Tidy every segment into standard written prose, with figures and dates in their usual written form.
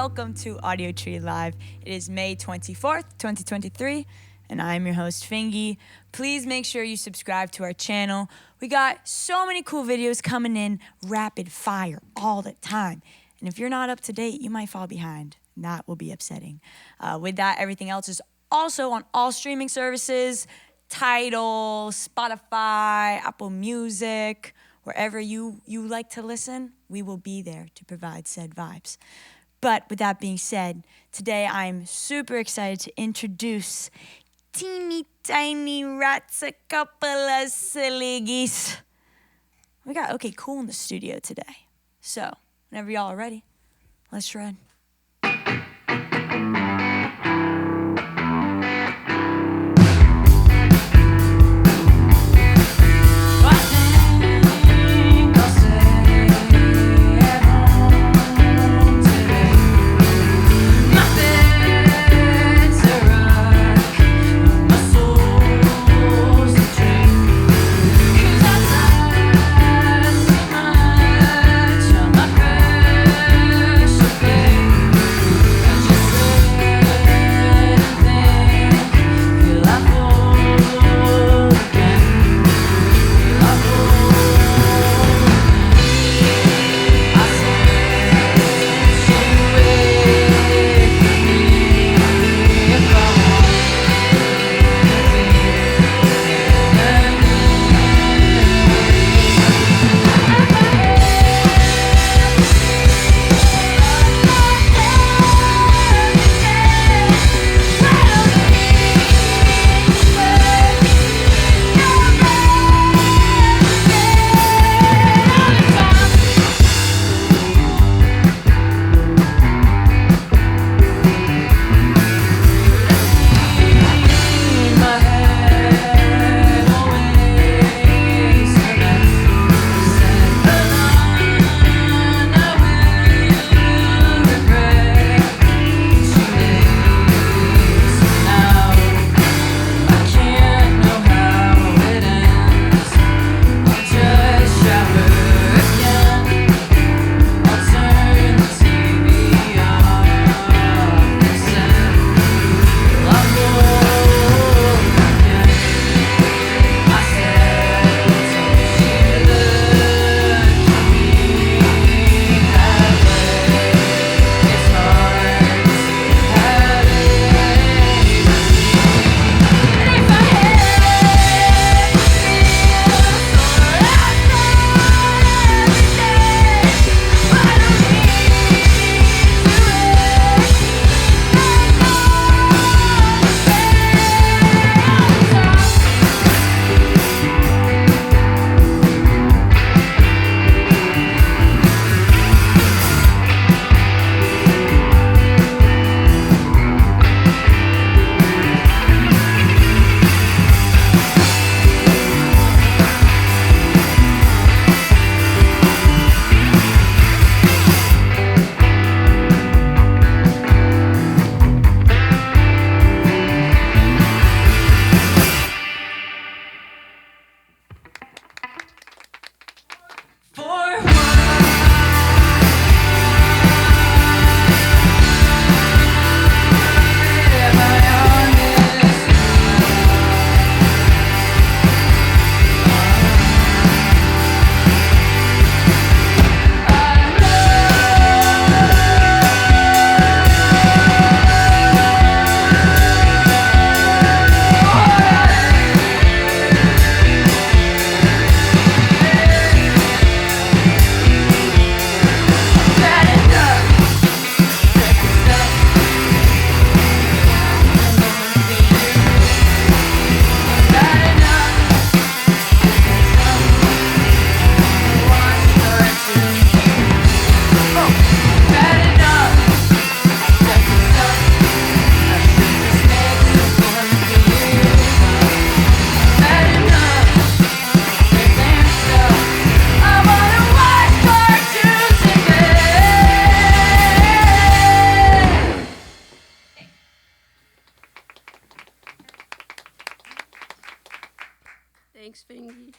welcome to Audiotree Live. It is May 24th, 2023, and I am your host, FINGY. Please make sure you subscribe to our channel. We got so many cool videos coming in rapid fire all the time. And if you're not up to date, you might fall behind. That will be upsetting. With that, everything else is also on all streaming services, Tidal, Spotify, Apple Music, wherever you like to listen, we will be there to provide said vibes. But with that being said, today I'm super excited to introduce teeny tiny rats, a couple of silly geese. We got OK Cool in the studio today. So, whenever y'all are ready, let's shred. Thanks, Fingy.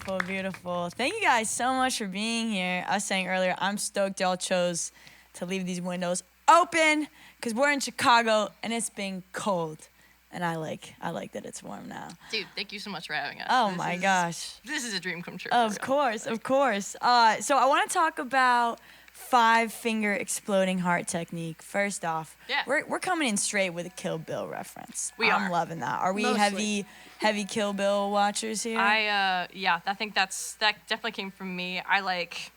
Beautiful, beautiful. Thank you guys so much for being here. I was saying earlier, I'm stoked y'all chose to leave these windows open because we're in Chicago and it's been cold. And I like that it's warm now. Dude, thank you so much for having us. Oh my gosh. This is a dream come true. Of course. So I want to talk about 5-finger exploding heart technique. First off, we're coming in straight with a Kill Bill reference. I'm loving that. Are we Mostly. heavy Kill Bill watchers here? I think that definitely came from me. I like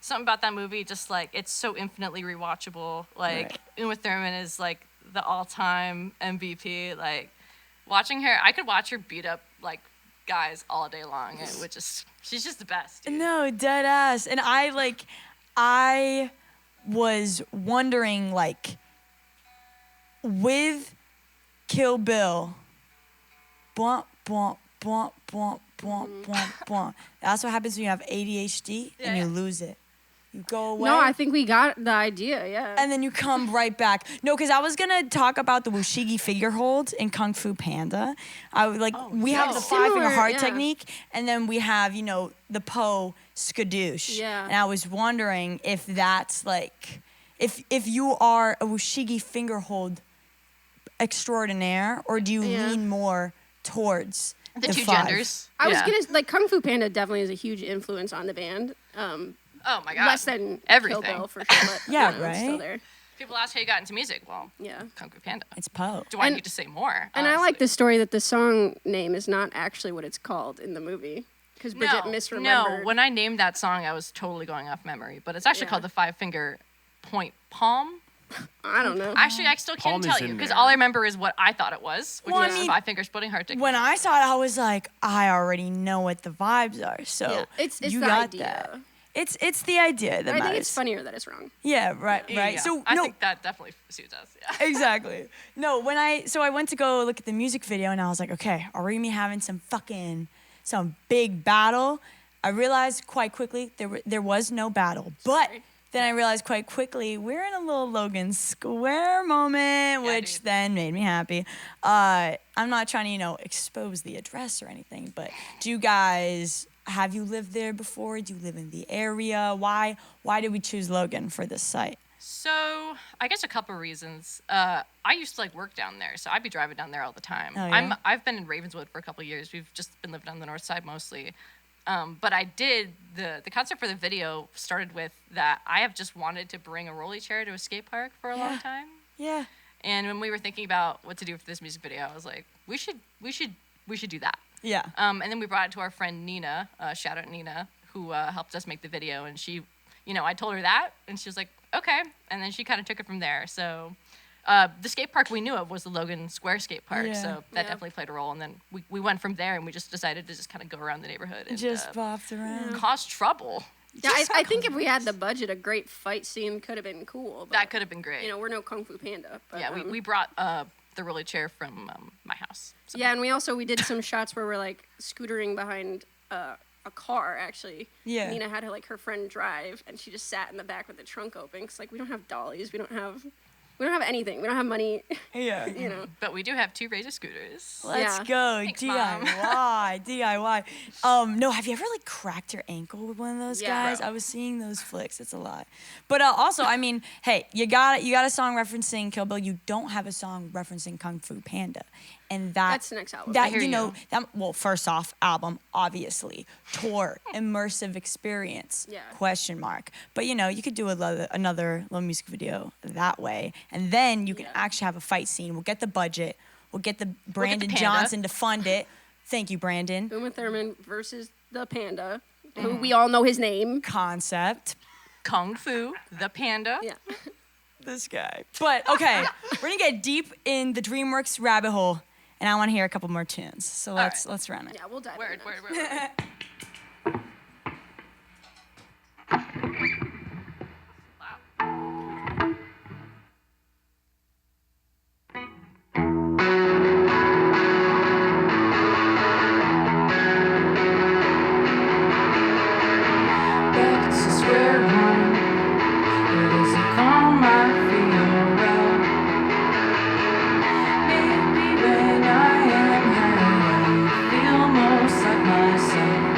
something about that movie, just like it's so infinitely rewatchable. Like Uma Thurman is like the all-time MVP. Like watching her, I could watch her beat up like guys all day long. It would just, she's just the best. Dude. No, dead ass. And I was wondering, like, with Kill Bill, bwomp, bwomp, bwomp, bwomp, bwomp, bwomp, bwomp. That's what happens when you have ADHD and you lose it. You go away. No, I think we got the idea, yeah. And then you come right back. No, because I was going to talk about the Wushigi figure hold in Kung Fu Panda. We have the 5-finger heart technique, and then we have, the Po skadoosh. Yeah. And I was wondering if that's like, if you are a Wushigi finger hold extraordinaire, or do you lean more towards the two 5? genders? I was going to, like, Kung Fu Panda definitely is a huge influence on the band. Oh my god. Less than everything. Kill Bill for sure, but right? still there. People ask how you got into music. Well, Yeah. Kung Fu Panda. It's Po. Do I need to say more? And I like the story that the song name is not actually what it's called in the movie. Because Bridget misremembered. No, when I named that song, I was totally going off memory. But it's actually called the 5-finger point palm. I don't know. Actually, I still can't tell you because all I remember is what I thought it was, which was the 5-finger splitting heart technique. When I saw it, I was like, I already know what the vibes are. So it's you the got idea. that. It's the idea that I matters. think it's funnier that it's wrong. Yeah, right. Yeah. So I think that definitely suits us. Yeah. Exactly. No, I went to go look at the music video and I was like, okay, are we gonna be having some big battle? I realized quite quickly there was no battle, but then I realized quite quickly we're in a little Logan Square moment, which then made me happy. I'm not trying to expose the address or anything, but do you guys? Have you lived there before? Do you live in the area? Why did we choose Logan for this site? So I guess a couple reasons. I used to work down there, so I'd be driving down there all the time. Oh, yeah? I've been in Ravenswood for a couple of years. We've just been living on the north side mostly. But I did the concept for the video started with that I have just wanted to bring a rolly chair to a skate park for a long time. Yeah. And when we were thinking about what to do for this music video, I was like, we should do that. Yeah. And then we brought it to our friend Nina, shout out Nina, who helped us make the video. And she, I told her that, and she was like, okay. And then she kind of took it from there. So the skate park we knew of was the Logan Square skate park. So that definitely played a role. And then we went from there, and we just decided to just kind of go around the neighborhood and just bopped around. cause trouble. Yeah, I think if we had the budget, a great fight scene could have been cool. But, That could have been great. we're no Kung Fu Panda. But, yeah, we brought the rolly chair from my house. So. Yeah, and we did some shots where we're scootering behind a car actually. Yeah. Nina had her friend drive, and she just sat in the back with the trunk open. Cause we don't have dollies, we don't have anything, we don't have money. Yeah. But we do have 2 Razor scooters. Let's go. Thanks, DIY. No, have you ever cracked your ankle with one of those guys? Bro. I was seeing those flicks. It's a lot. But also, I mean, hey, you got a song referencing Kill Bill. You don't have a song referencing Kung Fu Panda. And That's the next album. That I hear you. First off, album, obviously. Tour, immersive experience. Yeah. Question mark. But you could do another little music video that way. And then you can actually have a fight scene. We'll get the budget. We'll get the Brandon Panda. Johnson to fund it. Thank you, Brandon. Uma Thurman versus the Panda, who we all know his name. Concept. Kung Fu, the Panda. Yeah. This guy. But okay, we're gonna get deep in the DreamWorks rabbit hole, and I want to hear a couple more tunes. So let's run it. Yeah, we'll dive Word. Back to square one. It isn't calm, I feel well. Maybe when I am high, I feel most like myself.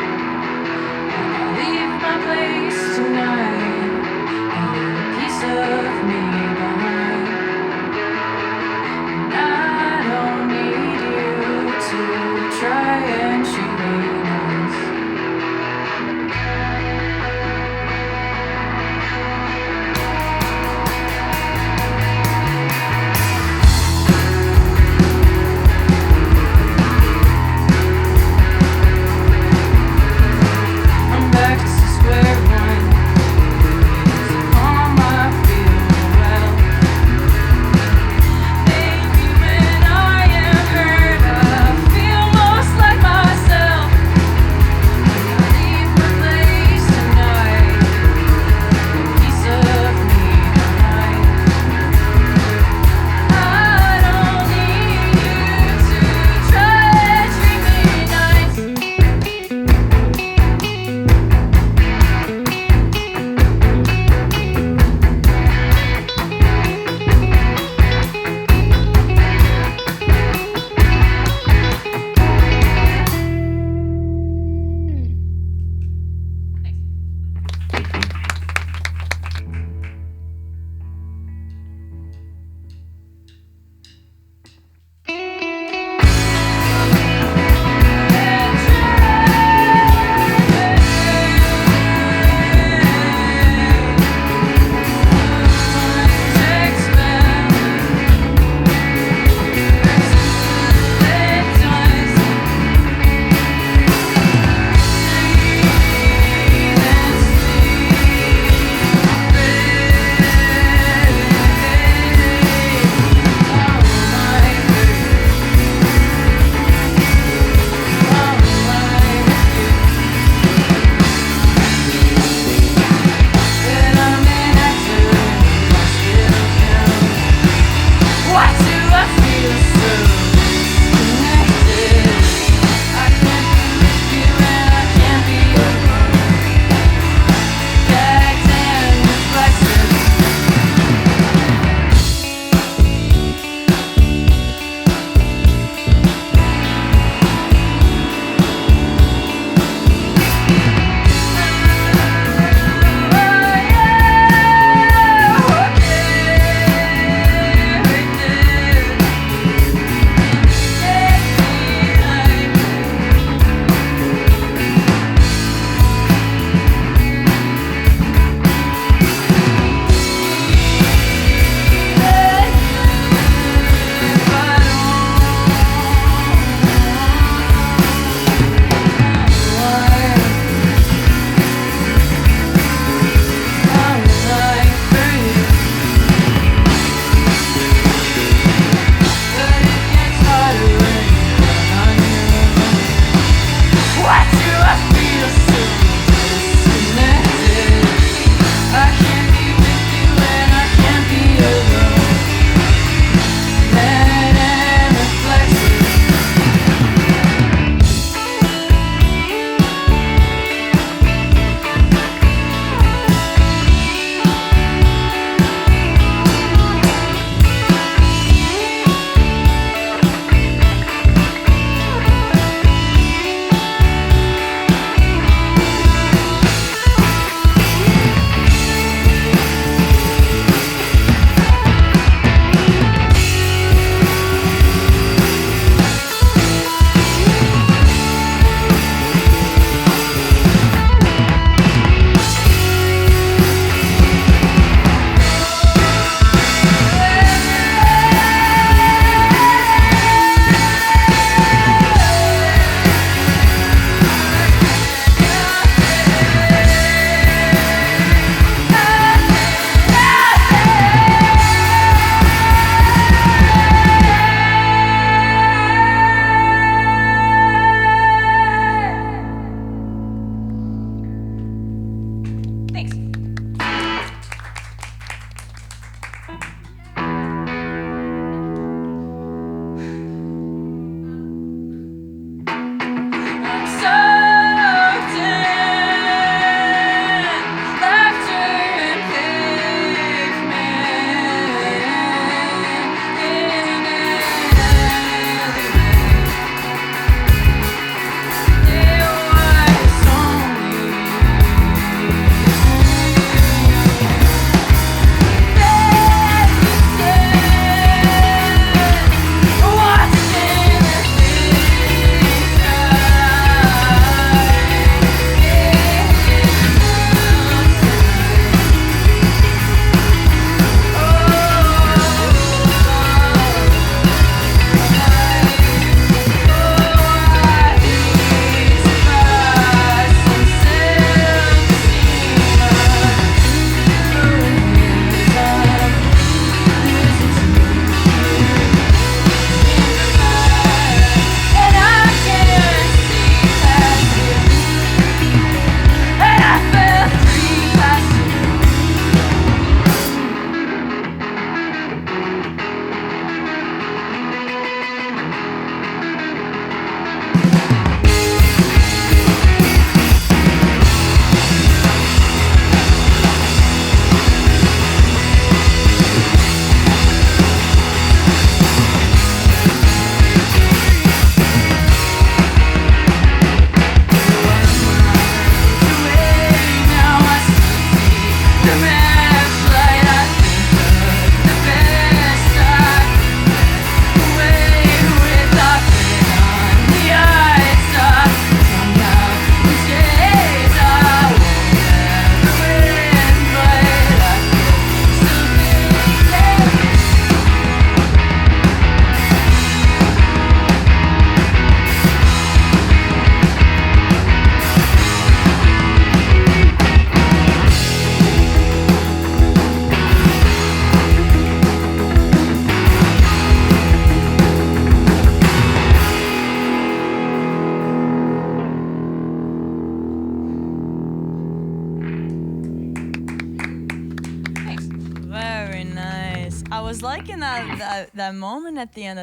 I was liking that moment at the end.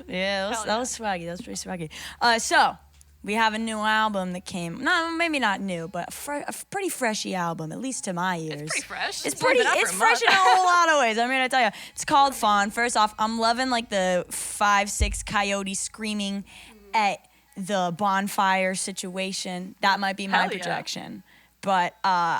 Yeah? That was swaggy. That was pretty swaggy. So we have a new album that came. No, maybe not new, but a pretty freshy album, at least to my ears. It's pretty fresh. It's only pretty. been out for It's a fresh month. in a whole lot of ways. I'm here to tell you. It's called Fawn. First off, I'm loving like the 5-6 coyotes screaming at the bonfire situation. That might be my Hell yeah. projection. But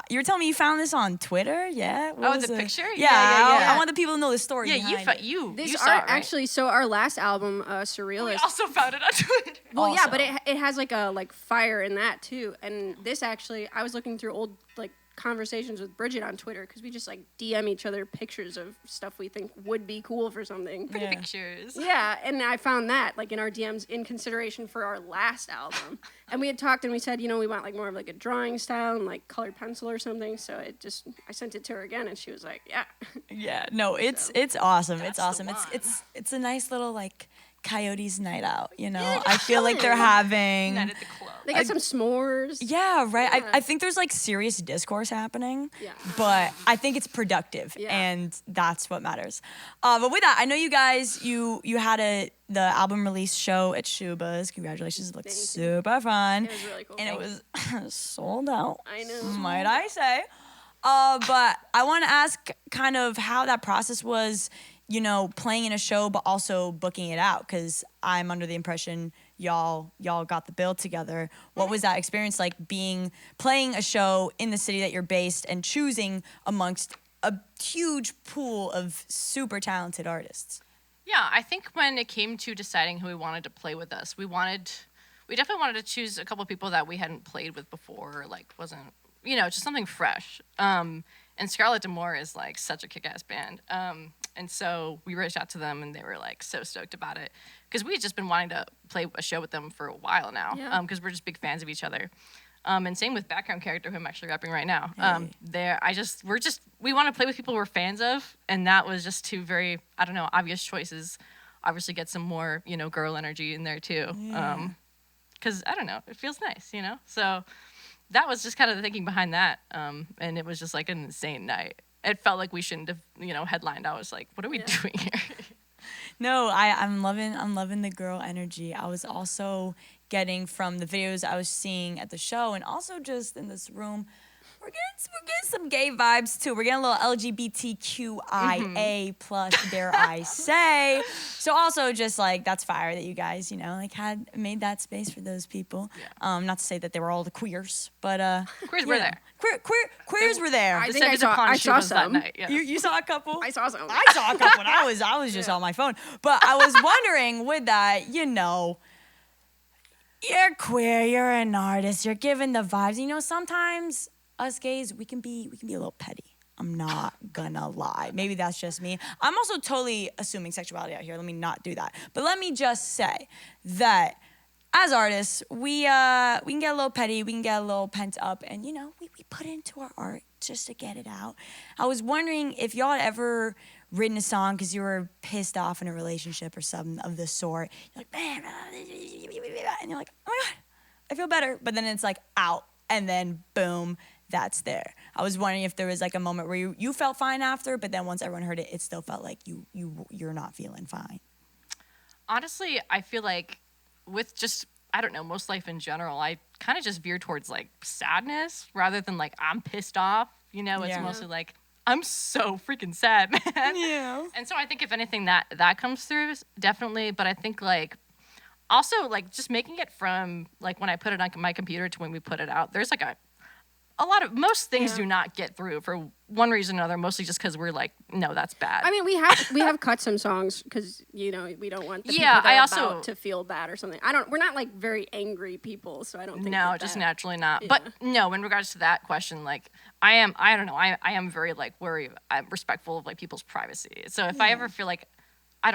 you were telling me you found this on Twitter, yeah? What Oh, was the it? picture? Yeah, Yeah. I want the people to know the story. Yeah, behind it. you This saw art it, right? actually. So our last album, We Surrealist. also found it on Twitter. Well, yeah, Also. but it has like a fire in that too. And this actually, I was looking through old like conversations with Bridget on Twitter because we just like DM each other pictures of stuff we think would be cool for something. Pretty Yeah. pictures. Yeah, and I found that like in our DMs in consideration for our last album. And we had talked and we said, we want like more of like a drawing style and like colored pencil or something. So I sent it to her again and she was like, yeah. Yeah, no, it's awesome. It's That's the awesome. one. It's a nice little like coyotes night out, I feel like they're having Night at the club. They got some s'mores. Yeah, right. Yeah. I think there's like serious discourse happening. Yeah. But I think it's productive, Yeah. and that's what matters. But with that, I know you guys, you had the album release show at Shuba's. Congratulations! It looked Thank you. super fun. It was really cool. And it was sold out. I know. Might I say? But I want to ask kind of how that process was, playing in a show, but also booking it out. Because I'm under the impression y'all got the bill together. What was that experience like playing a show in the city that you're based and choosing amongst a huge pool of super talented artists? Yeah, I think when it came to deciding who we wanted to play with us, we definitely wanted to choose a couple of people that we hadn't played with before, like wasn't, just something fresh. And Scarlett D'Amour is like such a kick-ass band. And so we reached out to them and they were like so stoked about it because we had just been wanting to play a show with them for a while now because we're just big fans of each other. And same with background character who I'm actually rapping right now. We want to play with people we're fans of, and that was just two very, obvious choices. Obviously get some more, girl energy in there too. Because it feels nice, So that was just kind of the thinking behind that. And it was just like an insane night. It felt like we shouldn't have, headlined. I was like, what are we doing here? No, I'm loving the girl energy. I was also getting from the videos I was seeing at the show, and also just in this room, we're getting some gay vibes too. We're getting a little LGBTQIA plus, dare I say. So also just like that's fire that you guys, had made that space for those people. Yeah. Not to say that they were all the queers, but Queers were there. Queers were there. I think I saw some. That night, yeah. You saw a couple? I saw some. I saw a couple. And I was just on my phone. But I was wondering with that, you're queer, you're an artist, you're giving the vibes. Sometimes us gays, we can be a little petty. I'm not gonna lie. Maybe that's just me. I'm also totally assuming sexuality out here. Let me not do that. But let me just say that as artists, we can get a little petty, we can get a little pent up, and we put it into our art just to get it out. I was wondering if y'all had ever written a song because you were pissed off in a relationship or something of the sort. You're like, man, and you're like, oh my God, I feel better. But then it's like out, and then boom, that's there. I was wondering if there was like a moment where you felt fine after, but then once everyone heard it, it still felt like you're not feeling fine. Honestly, I feel like with just, most life in general, I kind of just veer towards like sadness rather than like I'm pissed off. It's mostly like I'm so freaking sad, man. Yeah. And so I think if anything that comes through definitely, but I think like also like just making it from like when I put it on my computer to when we put it out, there's like a lot of most things do not get through for one reason or another, mostly just because we're like, no, that's bad. I mean, we have cut some songs because we don't want the people that are about to feel bad or something. We're not like very angry people, so I don't think. No, just naturally not. Yeah. But no, in regards to that question, like I am very like I'm respectful of like people's privacy. So if I ever feel like, I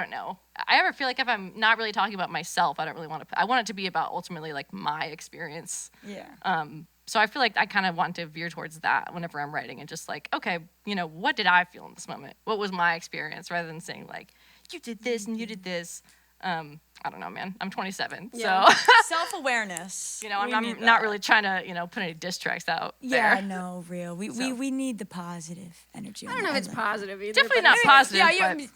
ever feel like if I'm not really talking about myself, I don't really want to. I want it to be about ultimately like my experience. Yeah. So I feel like I kind of want to veer towards that whenever I'm writing and just like, okay, what did I feel in this moment? What was my experience? Rather than saying like, you did this and you did this. I don't know, man. I'm 27, Yeah. so Self-awareness. I'm not really trying to put any diss tracks out Yeah, there. no, real. We need the positive energy. I don't know if it's positive either. Definitely but not it's- positive. Yeah, but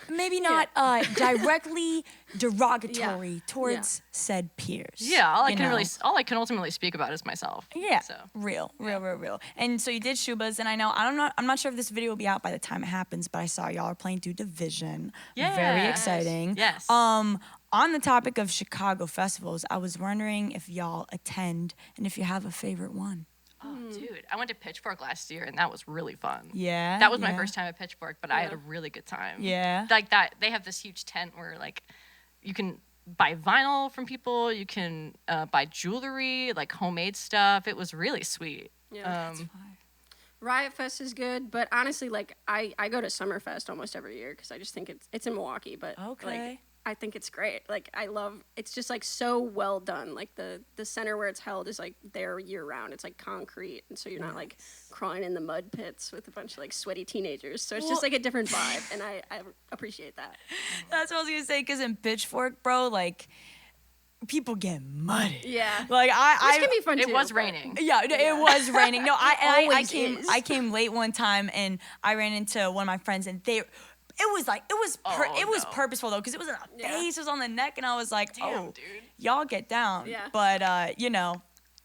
maybe not directly derogatory towards said peers. yeah, all you know? I can ultimately speak about is myself. Yeah, So real. And so you did Shubas, and I'm not sure if this video will be out by the time it happens, but I saw y'all are playing through Division. Very Yes. exciting. Yes. On the topic of Chicago festivals, I was wondering if y'all attend and if you have a favorite one. Oh, dude, I went to Pitchfork last year, and that was really fun. Yeah. That was my yeah. first time at Pitchfork, but I had a really good time. Yeah. Like that, they have this huge tent where like you can buy vinyl from people, you can buy jewelry, like homemade stuff. It was really sweet. Yeah. Riot Fest is good, but honestly, like I go to Summerfest almost every year because I just think it's in Milwaukee, but Okay. like I think it's great. Like it's just like so well done. Like the center where it's held is like there year round. It's like concrete, and so you're not like crawling in the mud pits with a bunch of like sweaty teenagers. So it's just like a different vibe, and I appreciate that. That's what I was gonna say, because in Pitchfork, bro, like people get muddy. Yeah. Like Which can be fun It too. was but- raining. Yeah, it was raining. No, I always came is. I came late one time and I ran into one of my friends and it was no. purposeful though, because it was in the Yeah. face, it was on the neck, and I was like, Damn, oh, dude. y'all get down. Yeah. But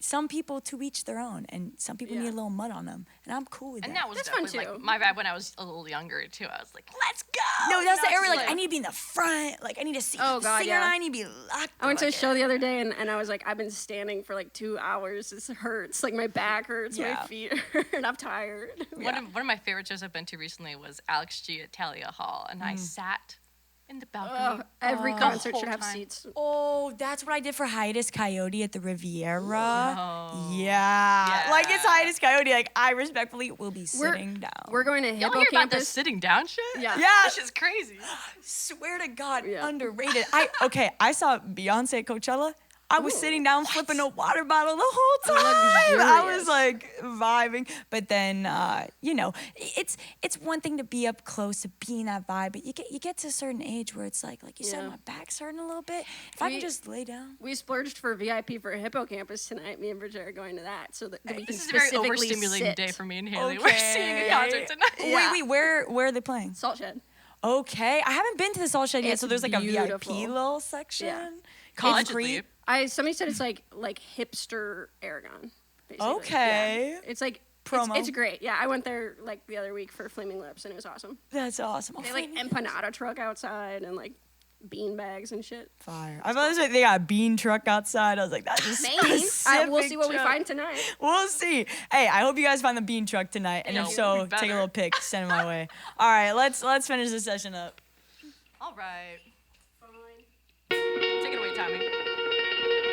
some people to each their own, and some people Yeah. need a little mud on them, and I'm cool with And that. that was That's fun, definitely like too. my vibe when I was a little younger too. I was like, let's go. No, that's the Not area. just Like, I need to be in the front. Like, I need to see Oh, the God, singer, yeah. and I need to be locked. I went to a like show the other day and I was like, I've been standing for like 2 hours. This hurts. Like my back hurts, Yeah. my feet hurt, I'm tired. One of my favorite shows I've been to recently was Alex G at Talia Hall, and I sat in the balcony. Every the concert whole should have time. seats. Oh, that's what I did for Hiatus Coyote at the Riviera. Oh. Yeah. Like, it's Yeah. Hiatus Coyote. Like, I respectfully will be sitting down. We're going to Y'all Hippo hear about this Campus. sitting down shit? Yeah. Yeah. This is crazy. Swear to God, Yeah. underrated. I saw Beyonce at Coachella. I was sitting down flipping a water bottle the whole time. I was Luxurious. like vibing. But then it's one thing to be up close, to be in that vibe, but you get to a certain age where it's like you said, Yeah. my back's hurting a little bit. If I can We- just lay down. We splurged for VIP for Hippo Campus tonight. Me and Bridget are going to that so that we can This is a very specifically overstimulating sit. day for me and Haley. We're seeing a concert tonight. Yeah. Wait, where are they playing? Salt Shed. Okay, I haven't been to the Salt Shed yet, It's so there's like a beautiful. VIP little section. Yeah. Allegedly. Somebody said it's like hipster Aragon. Basically. Okay. Yeah. It's like Promo. It's great. Yeah, I went there like the other week for Flaming Lips and it was awesome. That's awesome. Oh, They have, like empanada truck outside and like bean bags and shit. fire. I thought they got a bean truck outside. I was like, that's a Maybe. We'll specific see what we truck. find tonight. We'll see. Hey, I hope you guys find the bean truck tonight, and Yo, if we so, take better. a little pic, send it my way. All right, let's finish this session up. All right. Take it away, Tommy.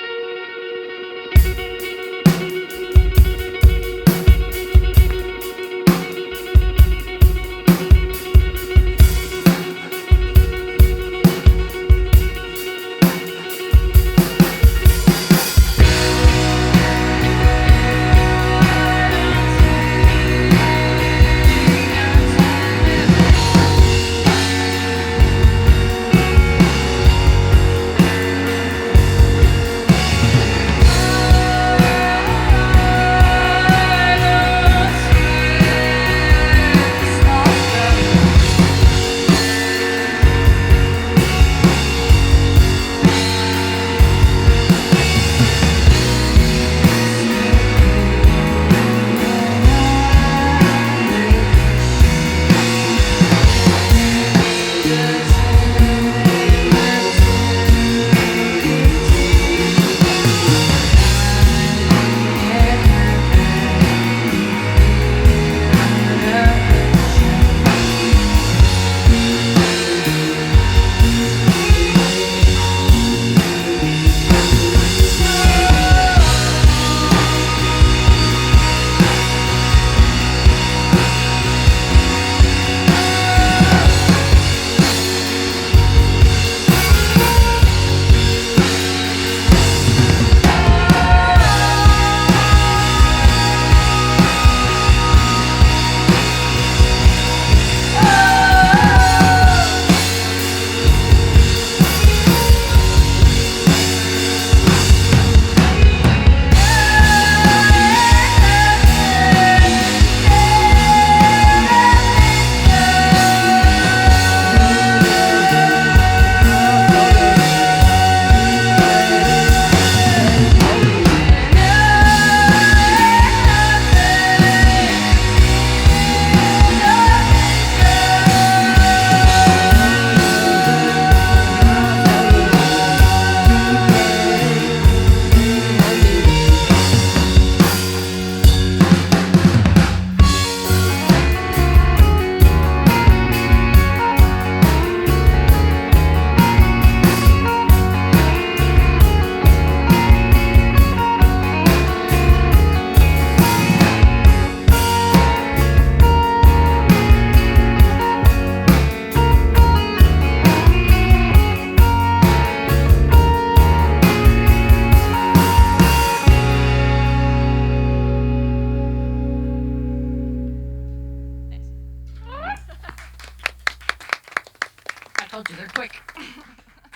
Told you they're quick.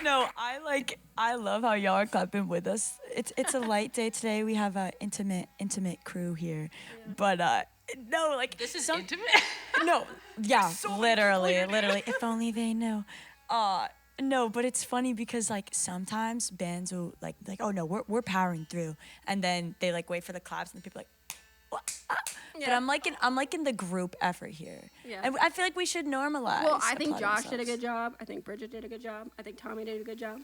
No, I love how y'all are clapping with us. It's a light day today. We have a intimate crew here. But no, like This is intimate. no, yeah, So literally. If only they knew. No, but it's funny because like sometimes bands will like oh no, we're powering through, and then they like wait for the claps and the people like. What? But Yeah. I'm like in the group effort here. Yeah. And I feel like we should normalize. Well, I think applauding Josh did a ourselves. good job. I think Bridget did a good job. I think Tommy did a good job.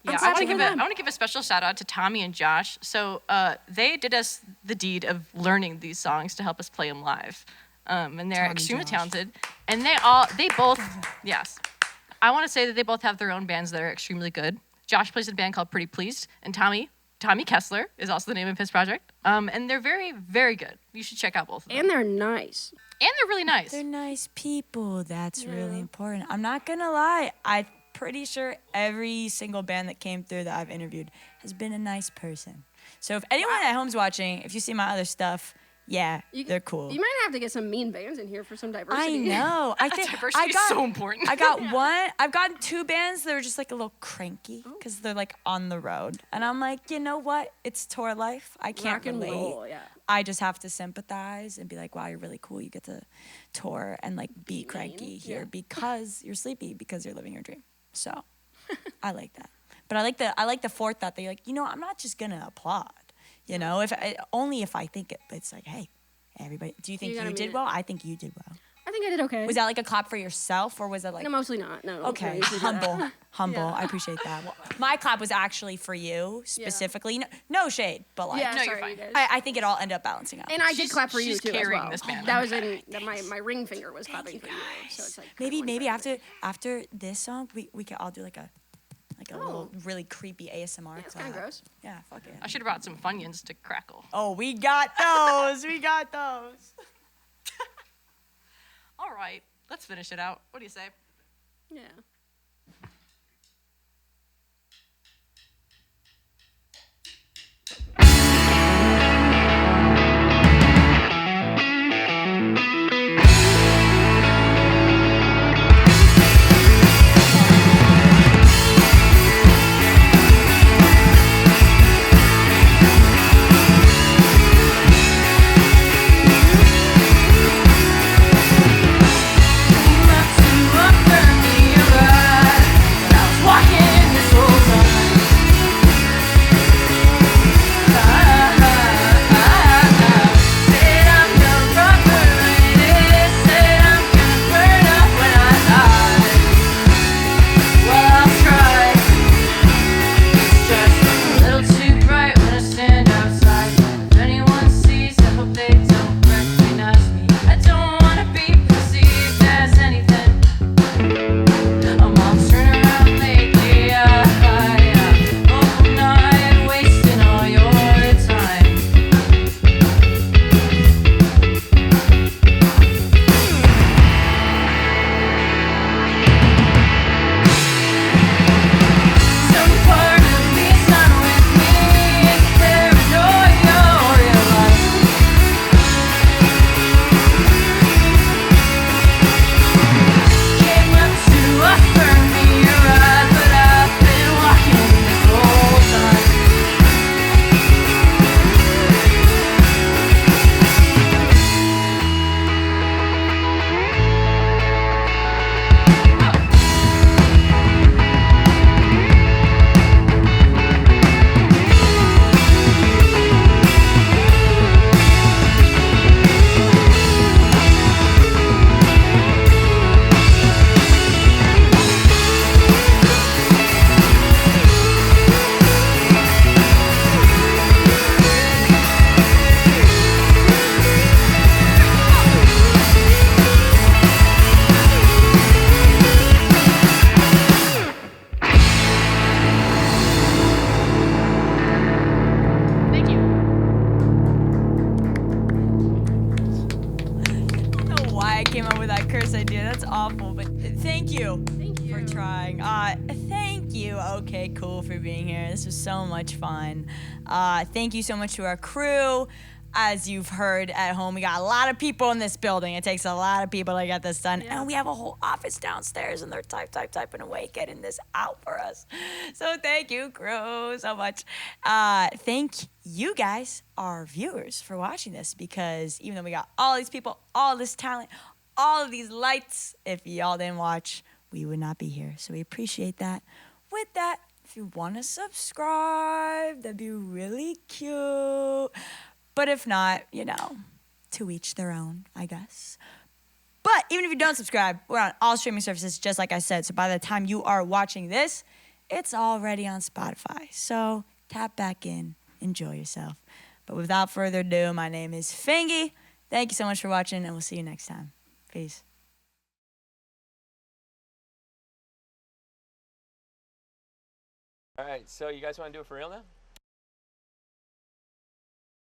Yeah, clapping for I them. want to give a special shout out to Tommy and Josh. So they did us the deed of learning these songs to help us play them live, and they're Tommy, extremely Josh. talented. And they both, yes, I want to say that they both have their own bands that are extremely good. Josh plays in a band called Pretty Pleased, and Tommy Kessler is also the name of his project. And they're very, very good. You should check out both of them. And they're nice. And they're really nice. They're nice people. That's really important. I'm not gonna lie. I'm pretty sure every single band that came through that I've interviewed has been a nice person. So if anyone at home's watching, if you see my other stuff, yeah, they're cool. You might have to get some mean bands in here for some diversity. I know. I think Diversity is so important. I got one. I've gotten two bands that are just like a little cranky because they're like on the road, and I'm like, you know what? It's tour life. I can't Rock and relate. roll, yeah. I just have to sympathize and be like, wow, you're really cool. You get to tour and like be cranky here yeah. because you're sleepy because you're living your dream. So I like that. But I like the forethought that you're like, you know, I'm not just gonna applaud. You know, only if I think it. But it's like, hey, everybody, do you think You you, gotta did mean well? I think you did well. I think I did okay. Was that like a clap for yourself, or was it like? No, mostly not. No. Okay, no, humble. Yeah. I appreciate that. Well, my clap was actually for you specifically. No shade, but like, Yeah, No, you're sorry, fine. you guys. I think it all ended up balancing out. And I did She's- clap for you she's too as carrying well. this band. That was in my ring finger was clapping for you. So it's like maybe after this song, we could all do like a little really creepy ASMR. Yeah, it's kind of clap. gross. Yeah, fuck it. I should have brought some Funyuns to crackle. Oh, we got those. We got those. All right, let's finish it out. What do you say? Yeah. awful, but thank you. Thank you. For trying. Thank you. Okay, cool for being here. This was so much fun. Thank you so much to our crew. as you've heard at home, we got a lot of people in this building. It takes a lot of people to get this done. Yeah. And we have a whole office downstairs, and they're typing away, getting this out for us. So thank you, crew, so much. Thank you guys, our viewers, for watching this, because even though we got all these people, all this talent, all of these lights, if y'all didn't watch, we would not be here. So we appreciate that. With that, if you want to subscribe, that'd be really cute. But if not, you know, to each their own, I guess. But even if you don't subscribe, we're on all streaming services, just like I said. So by the time you are watching this, it's already on Spotify. So tap back in, enjoy yourself. But without further ado, my name is Fingy. Thank you so much for watching, and we'll see you next time. Peace. All right, so you guys want to do it for real now?